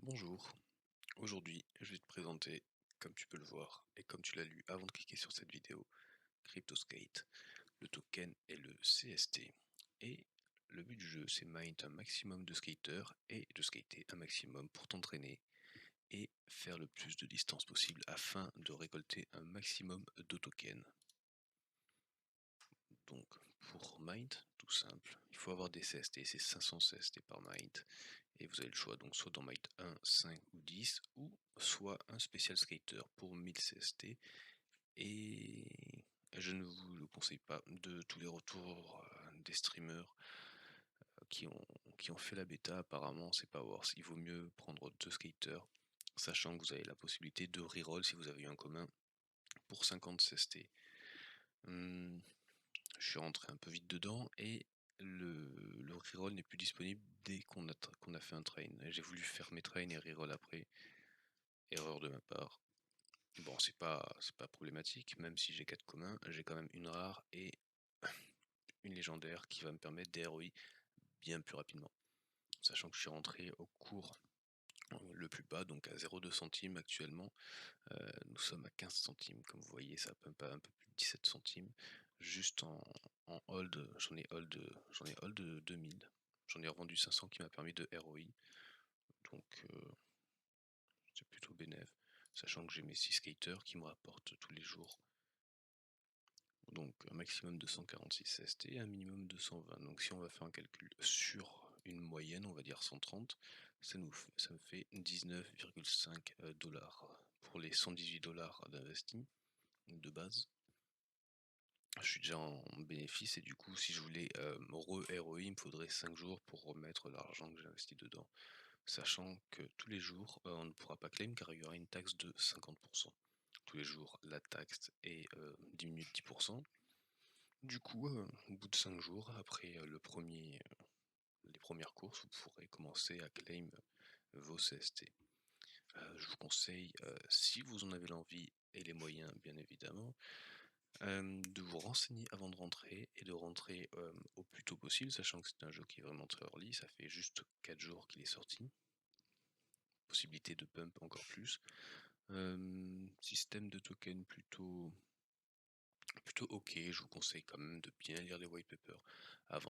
Bonjour, aujourd'hui je vais te présenter, comme tu peux le voir et comme tu l'as lu avant de cliquer sur cette vidéo, CryptoSkate. Le token est le CST et le but du jeu c'est mint un maximum de skaters et de skater un maximum pour t'entraîner et faire le plus de distance possible afin de récolter un maximum de tokens. Donc pour mint, tout simple, il faut avoir des CST, c'est 500 CST par mint. Et vous avez le choix donc soit dans Might 1, 5 ou 10, ou soit un spécial skater pour 1000 CST. Et je ne vous le conseille pas de tous les retours des streamers qui ont fait la bêta. Apparemment, c'est pas worth. Il vaut mieux prendre deux skaters, sachant que vous avez la possibilité de reroll si vous avez eu un commun pour 50 CST. Je suis rentré un peu vite dedans et le reroll n'est plus disponible dès qu'on a fait un train. J'ai voulu faire mes trains et reroll après. Erreur de ma part. Bon, c'est pas problématique, même si j'ai 4 communs, j'ai quand même une rare et une légendaire qui va me permettre d'ROI bien plus rapidement. Sachant que je suis rentré au cours le plus bas, donc à 0,2 centimes actuellement. Nous sommes à 15 centimes, comme vous voyez, ça pump à un peu plus de 17 centimes. Juste en hold, j'en ai hold 2000. J'en ai revendu 500 qui m'a permis de ROI. Donc c'est plutôt bénéf. Sachant que j'ai mes 6 skaters qui me rapportent tous les jours. Donc un maximum de 146 ST et un minimum de 120. Donc si on va faire un calcul sur une moyenne, on va dire 130, ça me fait 19,5 dollars pour les 118 dollars d'investi de base. Je suis déjà en bénéfice et du coup si je voulais re-ROI, il me faudrait 5 jours pour remettre l'argent que j'ai investi dedans. Sachant que tous les jours on ne pourra pas claim car il y aura une taxe de 50%. Tous les jours la taxe est diminuée de 10%. Du coup, au bout de 5 jours, après les premières courses, vous pourrez commencer à claim vos CST. Je vous conseille, si vous en avez l'envie et les moyens, bien évidemment, de vous renseigner avant de rentrer et de rentrer au plus tôt possible, sachant que c'est un jeu qui est vraiment très early, ça fait juste 4 jours qu'il est sorti. Possibilité de pump encore plus. Système de token plutôt ok, je vous conseille quand même de bien lire les white papers avant